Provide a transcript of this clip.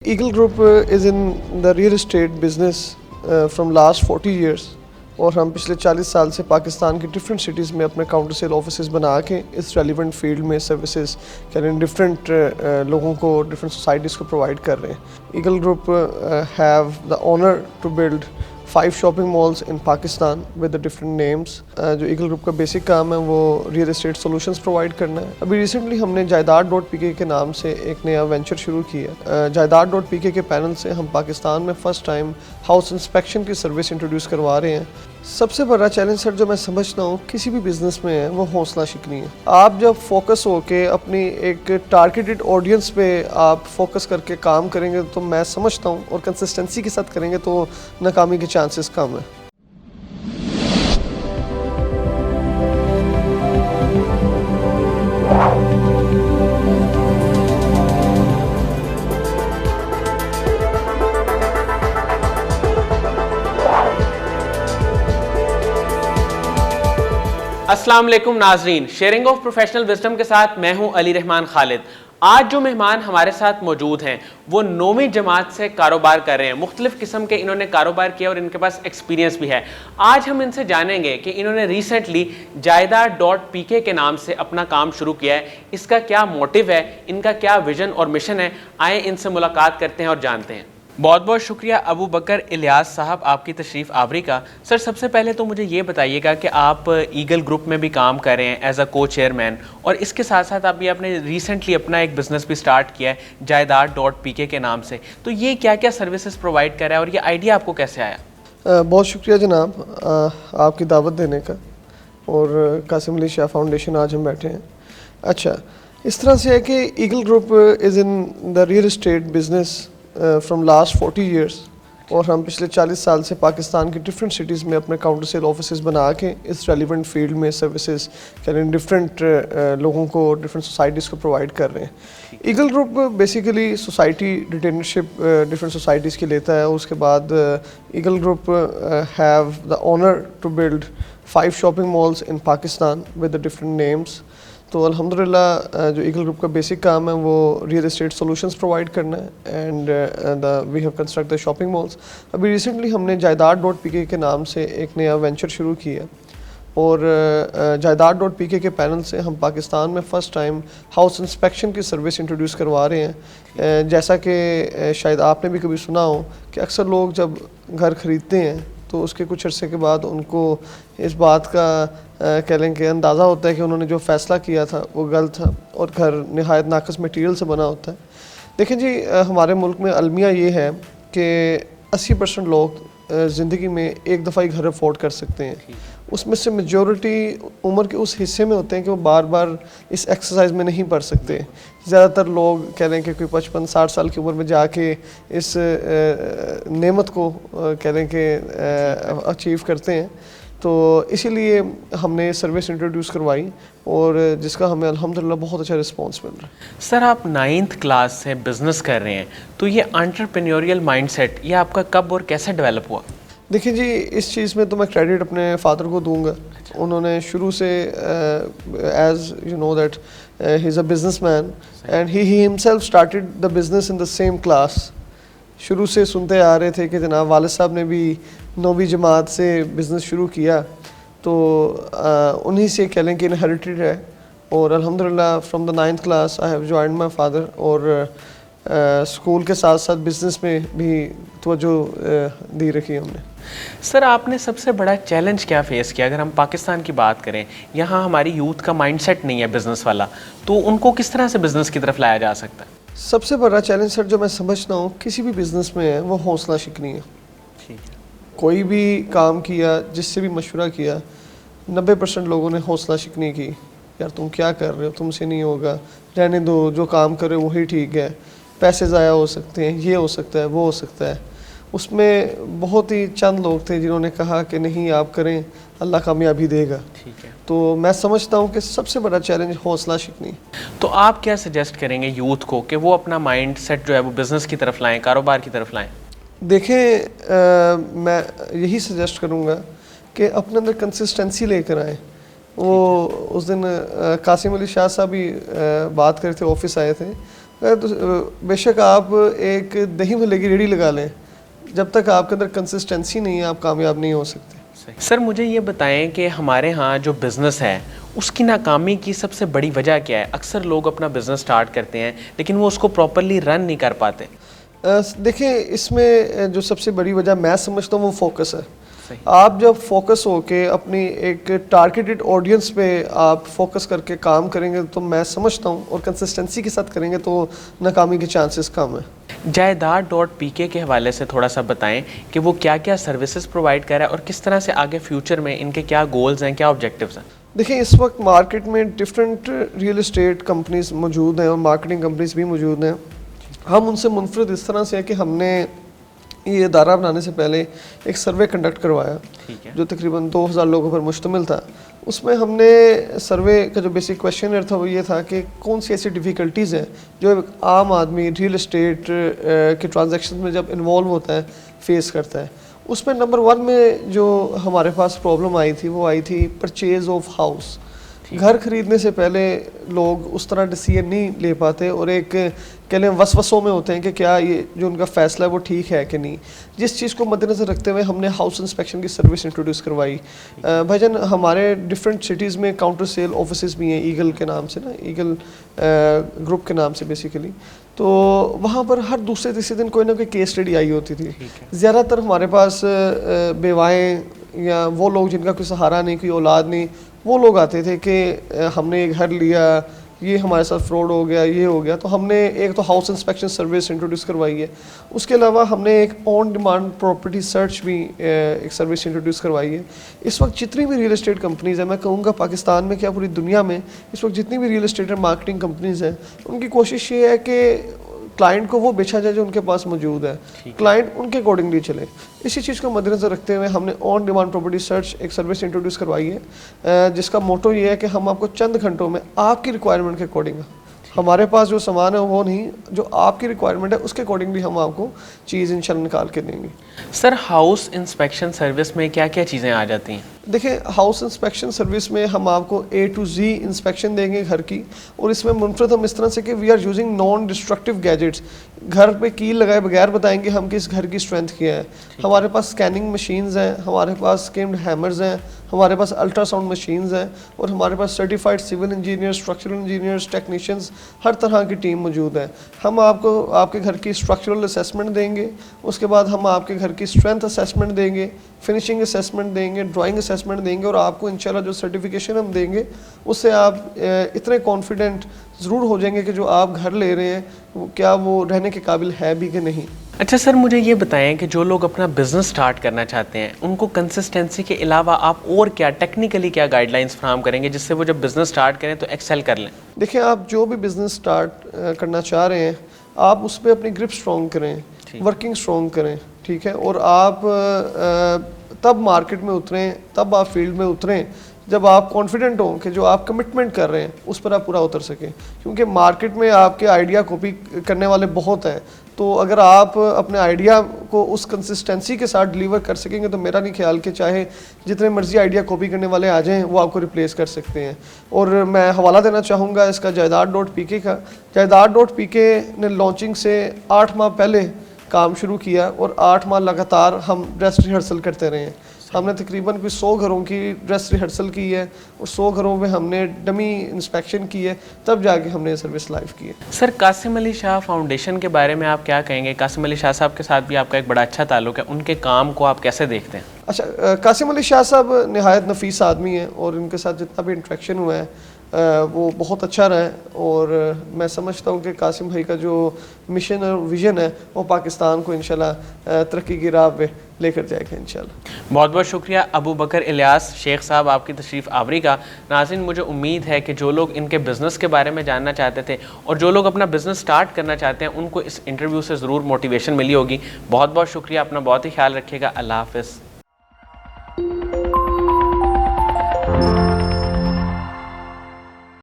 Eagle Group is in the real estate business from last 40 years اور ہم پچھلے 40 سال سے پاکستان کی ڈفرینٹ سٹیز میں اپنے کاؤنٹر سیل آفیسز بنا کے اس ریلیونٹ فیلڈ میں سروسز یعنی ڈفرینٹ لوگوں کو ڈفرینٹ سوسائٹیز کو پرووائڈ کر رہے ہیں. Eagle Group have the honour to build 5 shopping malls in Pakistan with different names. جو ایگل گروپ کا بیسک کام ہے وہ ریئل اسٹیٹ سولوشنز پرووائڈ کرنا ہے. ابھی ریسنٹلی ہم نے جائیداد.pk کے نام سے ایک نیا وینچر شروع کیا. جائیداد.pk کے پینل سے ہم پاکستان میں فرسٹ ٹائم ہاؤس انسپیکشن کی سروس انٹروڈیوس کروا رہے ہیں. سب سے بڑا چیلنج سر جو میں سمجھتا ہوں کسی بھی بزنس میں ہے وہ حوصلہ شکنی ہے. آپ جب فوکس ہو کے اپنی ایک ٹارگیٹڈ آڈینس پہ آپ فوکس کر کے کام کریں گے تو میں سمجھتا ہوں اور کنسسٹنسی کے ساتھ کریں گے تو ناکامی کے چانسز کم ہیں. السلام علیکم ناظرین، شیئرنگ آف پروفیشنل وزڈم کے ساتھ میں ہوں علی رحمان خالد. آج جو مہمان ہمارے ساتھ موجود ہیں وہ 9ویں جماعت سے کاروبار کر رہے ہیں. مختلف قسم کے انہوں نے کاروبار کیا اور ان کے پاس ایکسپیرینس بھی ہے. آج ہم ان سے جانیں گے کہ انہوں نے ریسنٹلی جائیداد.pk کے نام سے اپنا کام شروع کیا ہے. اس کا کیا موٹیو ہے، ان کا کیا ویژن اور مشن ہے. آئیں ان سے ملاقات کرتے ہیں اور جانتے ہیں. بہت بہت شکریہ ابو بکر الیاس صاحب آپ کی تشریف آوری کا. سر سب سے پہلے تو مجھے یہ بتائیے گا کہ آپ ایگل گروپ میں بھی کام کر رہے ہیں ایز اے کو چیئرمین، اور اس کے ساتھ ساتھ آپ نے ریسنٹلی اپنا ایک بزنس بھی سٹارٹ کیا ہے جائیداد.pk کے نام سے. تو یہ کیا کیا سروسز پرووائڈ کر رہا ہے اور یہ آئیڈیا آپ کو کیسے آیا؟ بہت شکریہ جناب آپ کی دعوت دینے کا، اور قاسم علی شاہ فاؤنڈیشن آج ہم بیٹھے ہیں. اچھا، اس طرح سے ہے کہ Eagle Group is in the real estate business from last 40 years اور ہم پچھلے 40 سال سے پاکستان کی ڈفرینٹ سٹیز میں اپنے کاؤنٹر سیل آفیسز بنا کے اس ریلیونٹ فیلڈ میں سروسز یعنی ڈفرینٹ لوگوں کو ڈفرینٹ سوسائٹیز کو پرووائڈ کر رہے ہیں. Eagle Group basically society retainership different societies کی لیتا ہے. اس کے بعد Eagle Group have the honour to build 5 shopping malls in Pakistan with different names. تو الحمدللہ جو ایگل گروپ کا بیسک کام ہے وہ ریئل اسٹیٹ سولوشنز پرووائڈ کرنا ہے and we have construct the shopping malls. ابھی ریسنٹلی ہم نے جائیداد.pk کے نام سے ایک نیا وینچر شروع کیا اور جائیداد.pk کے پینل سے ہم پاکستان میں فرسٹ ٹائم ہاؤس انسپیکشن کی سروس انٹروڈیوس کروا رہے ہیں. جیسا کہ شاید آپ نے بھی کبھی سنا ہو کہ اکثر لوگ جب گھر خریدتے ہیں تو اس کے کچھ عرصے کے بعد ان کو اس بات کا کہہ لیں کہ اندازہ ہوتا ہے کہ انہوں نے جو فیصلہ کیا تھا وہ غلط تھا اور گھر نہایت ناقص میٹیریل سے بنا ہوتا ہے. دیکھیں جی، ہمارے ملک میں المیہ یہ ہے کہ 80% لوگ زندگی میں ایک دفعہ ہی گھر افورڈ کر سکتے ہیں. اس میں سے میجورٹی عمر کے اس حصے میں ہوتے ہیں کہ وہ بار بار اس ایکسرسائز میں نہیں پڑ سکتے. زیادہ تر لوگ کہہ لیں کہ کوئی 55-60 سال کی عمر میں جا کے اس نعمت کو کہہ لیں کہ اچیو کرتے ہیں. تو اسی لیے ہم نے سروس انٹروڈیوس کروائی اور جس کا ہمیں الحمدللہ بہت اچھا رسپانس مل رہا ہے. سر آپ 9th کلاس سے بزنس کر رہے ہیں، تو یہ انٹرپرینیوریل مائنڈ سیٹ یہ آپ کا کب اور کیسے ڈیولپ ہوا؟ دیکھیں جی، اس چیز میں تو میں کریڈٹ اپنے فادر کو دوں گا. انہوں نے شروع سے as you know that he is a businessman and he himself started the business in the same class. شروع سے سنتے آ رہے تھے کہ جناب والد صاحب نے بھی 9ویں جماعت سے بزنس شروع کیا، تو انہی سے کہہ لیں کہ انہیریٹڈ ہے. اور الحمدللہ from the 9th class I have joined my father, اور اسکول کے ساتھ ساتھ بزنس میں بھی توجہ دی رکھی ہم نے. سر آپ نے سب سے بڑا چیلنج کیا فیس کیا؟ اگر ہم پاکستان کی بات کریں، یہاں ہماری یوتھ کا مائنڈ سیٹ نہیں ہے بزنس والا، تو ان کو کس طرح سے بزنس کی طرف لایا جا سکتا ہے؟ سب سے بڑا چیلنج سر جو میں سمجھتا ہوں کسی بھی بزنس میں ہے وہ حوصلہ شکنی ہے. کوئی بھی کام کیا، جس سے بھی مشورہ کیا، 90% لوگوں نے حوصلہ شکنی کی. یار تم کیا کر رہے ہو، تم سے نہیں ہوگا، رہنے دو، جو کام کر رہے ہو وہی ٹھیک ہے، پیسے ضائع ہو سکتے ہیں، یہ ہو سکتا ہے، وہ ہو سکتا ہے. اس میں بہت ہی چند لوگ تھے جنہوں نے کہا کہ نہیں آپ کریں، اللہ کامیابی دے گا. ٹھیک ہے. تو میں سمجھتا ہوں کہ سب سے بڑا چیلنج حوصلہ شکنی. تو آپ کیا سجیسٹ کریں گے یوتھ کو کہ وہ اپنا مائنڈ سیٹ جو ہے وہ بزنس کی طرف لائیں، کاروبار کی طرف لائیں؟ دیکھیں، میں یہی سجیسٹ کروں گا کہ اپنے اندر کنسسٹنسی لے کر آئیں. وہ اس دن قاسم علی شاہ صاحب بھی بات کر رہے تھے، آفس آئے تھے، بے شک آپ ایک دہی بھلے کی ریڑھی لگا لیں، جب تک آپ کے اندر کنسسٹنسی نہیں ہے آپ کامیاب نہیں ہو سکتے. سر مجھے یہ بتائیں کہ ہمارے ہاں جو بزنس ہے اس کی ناکامی کی سب سے بڑی وجہ کیا ہے؟ اکثر لوگ اپنا بزنس سٹارٹ کرتے ہیں لیکن وہ اس کو پراپرلی رن نہیں کر پاتے. دیکھیں اس میں جو سب سے بڑی وجہ میں سمجھتا ہوں وہ فوکس ہے. آپ جب فوکس ہو کے اپنی ایک ٹارگیٹڈ آڈینس پہ آپ فوکس کر کے کام کریں گے تو میں سمجھتا ہوں، اور کنسسٹنسی کے ساتھ کریں گے تو ناکامی کے چانسز کم ہیں. جائیداد.pk کے حوالے سے تھوڑا سا بتائیں کہ وہ کیا کیا سروسز پرووائڈ کر رہا ہے اور کس طرح سے آگے فیوچر میں ان کے کیا گولز ہیں، کیا آبجیکٹیوز ہیں؟ دیکھیں اس وقت مارکیٹ میں ڈفرینٹ ریئل اسٹیٹ کمپنیز موجود ہیں اور مارکیٹنگ کمپنیز بھی موجود ہیں. ہم ان سے منفرد اس طرح سے ہے کہ ہم نے یہ ادارہ بنانے سے پہلے ایک سروے کنڈکٹ کروایا جو تقریباً 2000 لوگوں پر مشتمل تھا. اس میں ہم نے سروے کا جو بیسک کویشچنر تھا وہ یہ تھا کہ کون سی ایسی ڈیفیکلٹیز ہیں جو ایک عام آدمی ریئل اسٹیٹ کے ٹرانزیکشن میں جب انوالو ہوتا ہے فیس کرتا ہے. اس میں نمبر 1 میں جو ہمارے پاس پرابلم آئی تھی وہ آئی تھی پرچیز آف ہاؤس. گھر خریدنے سے پہلے لوگ اس طرح ڈیسیژن نہیں لے پاتے اور ایک کہہ لیں وسوسوں میں ہوتے ہیں کہ کیا یہ جو ان کا فیصلہ ہے وہ ٹھیک ہے کہ نہیں. جس چیز کو مد نظر رکھتے ہوئے ہم نے ہاؤس انسپیکشن کی سروس انٹروڈیوس کروائی. بھائی جان ہمارے ڈفرینٹ سٹیز میں کاؤنٹر سیل آفیسز بھی ہیں ایگل کے نام سے نا، ایگل گروپ کے نام سے بیسیکلی. تو وہاں پر ہر دوسرے تیسرے دن کوئی نہ کوئی کیس اسٹڈی آئی ہوتی تھی. زیادہ تر ہمارے پاس بیوائیں یا وہ لوگ جن کا کوئی سہارا نہیں، کوئی اولاد نہیں، وہ لوگ آتے تھے کہ ہم نے ایک گھر لیا، یہ ہمارے ساتھ فراڈ ہو گیا، یہ ہو گیا. تو ہم نے ایک تو ہاؤس انسپیکشن سروس انٹروڈیوس کروائی ہے. اس کے علاوہ ہم نے ایک آن ڈیمانڈ پراپرٹی سرچ بھی ایک سروس انٹروڈیوس کروائی ہے. اس وقت جتنی بھی ریئل اسٹیٹ کمپنیز ہیں، میں کہوں گا پاکستان میں کیا پوری دنیا میں اس وقت جتنی بھی ریئل اسٹیٹ مارکیٹنگ کمپنیز ہیں، ان کی کوشش یہ ہے کہ کلائنٹ کو وہ بیچا جائے جو ان کے پاس موجود ہے، کلائنٹ ان کے اکارڈنگلی چلے. اسی چیز کو مد نظر رکھتے ہوئے ہم نے آن ڈیمانڈ پراپرٹی سرچ ایک سروس انٹروڈیوس کروائی ہے جس کا موٹو یہ ہے کہ ہم آپ کو چند گھنٹوں میں آپ کی ریکوائرمنٹ کے اکارڈنگ، ہمارے پاس جو سامان ہے وہ نہیں، جو آپ کی ریکوائرمنٹ ہے اس کے اکارڈنگلی ہم آپ کو چیز انشاءاللہ نکال کے دیں گے. سر ہاؤس انسپیکشن سروس میں کیا کیا چیزیں آ جاتی ہیں؟ دیکھیں ہاؤس انسپیکشن سروس میں ہم آپ کو A to Z انسپیکشن دیں گے گھر کی، اور اس میں منفرد ہم اس طرح سے کہ we are using non destructive gadgets. گھر پہ کیل لگائے بغیر بتائیں گے ہم کہ اس گھر کی اسٹرینتھ کیا ہے. ہمارے پاس اسکیننگ مشینز ہیں، ہمارے پاس اسکیمڈ ہیمرز ہیں، ہمارے پاس الٹرا ساؤنڈ مشینز ہیں، اور ہمارے پاس certified civil engineer, structural engineers, technicians, ہر طرح کی ٹیم موجود ہے. ہم آپ کو آپ کے گھر کی اسٹرکچرل اسیسمنٹ دیں گے، اس کے بعد ہم آپ کے گھر کی اسٹرینتھ اسیسمنٹ دیں گے، فنشنگ اسیسمنٹ دیں گے، ڈرائنگ اسیسمنٹ دیں گے، اور آپ کو انشاءاللہ جو سرٹیفیکیشن ہم دیں گے اس سے آپ اتنے کانفیڈنٹ ضرور ہو جائیں گے کہ جو آپ گھر لے رہے ہیں کیا وہ رہنے کے قابل ہے بھی کہ نہیں. اچھا سر مجھے یہ بتائیں کہ جو لوگ اپنا بزنس سٹارٹ کرنا چاہتے ہیں ان کو کنسسٹنسی کے علاوہ آپ اور کیا ٹیکنیکلی کیا گائیڈ لائنس فراہم کریں گے جس سے وہ جب بزنس سٹارٹ کریں تو ایکسل کر لیں؟ دیکھیں آپ جو بھی بزنس سٹارٹ کرنا چاہ رہے ہیں آپ اس پہ اپنی گرپ سٹرونگ کریں، ورکنگ سٹرونگ کریں، ٹھیک ہے. اور آپ تب مارکیٹ میں اتریں، تب آپ فیلڈ میں اتریں جب آپ کانفیڈنٹ ہوں کہ جو آپ کمٹمنٹ کر رہے ہیں اس پر آپ پورا اتر سکیں. کیونکہ مارکیٹ میں آپ کے آئیڈیا کاپی کرنے والے بہت ہیں، تو اگر آپ اپنے آئیڈیا کو اس کنسسٹنسی کے ساتھ ڈیلیور کر سکیں گے تو میرا نہیں خیال کہ چاہے جتنے مرضی آئیڈیا کاپی کرنے والے آ جائیں وہ آپ کو ریپلیس کر سکتے ہیں. اور میں حوالہ دینا چاہوں گا اس کا جائیداد.pk کا. جائیداد.pk نے لانچنگ سے 8 ماہ پہلے کام شروع کیا اور 8 ماہ لگاتار ہم ڈریس ریہرسل کرتے رہے ہیں. ہم نے تقریباً کوئی 100 گھروں کی ڈریس ریہرسل کی ہے اور 100 گھروں میں ہم نے ڈمی انسپیکشن کی ہے، تب جا کے ہم نے سروس لائف کی ہے. سر قاسم علی شاہ فاؤنڈیشن کے بارے میں آپ کیا کہیں گے؟ قاسم علی شاہ صاحب کے ساتھ بھی آپ کا ایک بڑا اچھا تعلق ہے، ان کے کام کو آپ کیسے دیکھتے ہیں؟ اچھا قاسم علی شاہ صاحب نہایت نفیس آدمی ہیں اور ان کے ساتھ جتنا بھی انٹریکشن ہوا ہے وہ بہت اچھا رہا ہے. اور میں سمجھتا ہوں کہ قاسم بھائی کا جو مشن اور ویژن ہے وہ پاکستان کو انشاءاللہ ترقی کی راہ پہ لے کر جائے گا انشاءاللہ. بہت بہت شکریہ ابو بکر الیاس شیخ صاحب آپ کی تشریف آوری کا. ناظرین مجھے امید ہے کہ جو لوگ ان کے بزنس کے بارے میں جاننا چاہتے تھے اور جو لوگ اپنا بزنس سٹارٹ کرنا چاہتے ہیں ان کو اس انٹرویو سے ضرور موٹیویشن ملی ہوگی. بہت بہت شکریہ، اپنا بہت ہی خیال رکھیے گا. اللہ حافظ.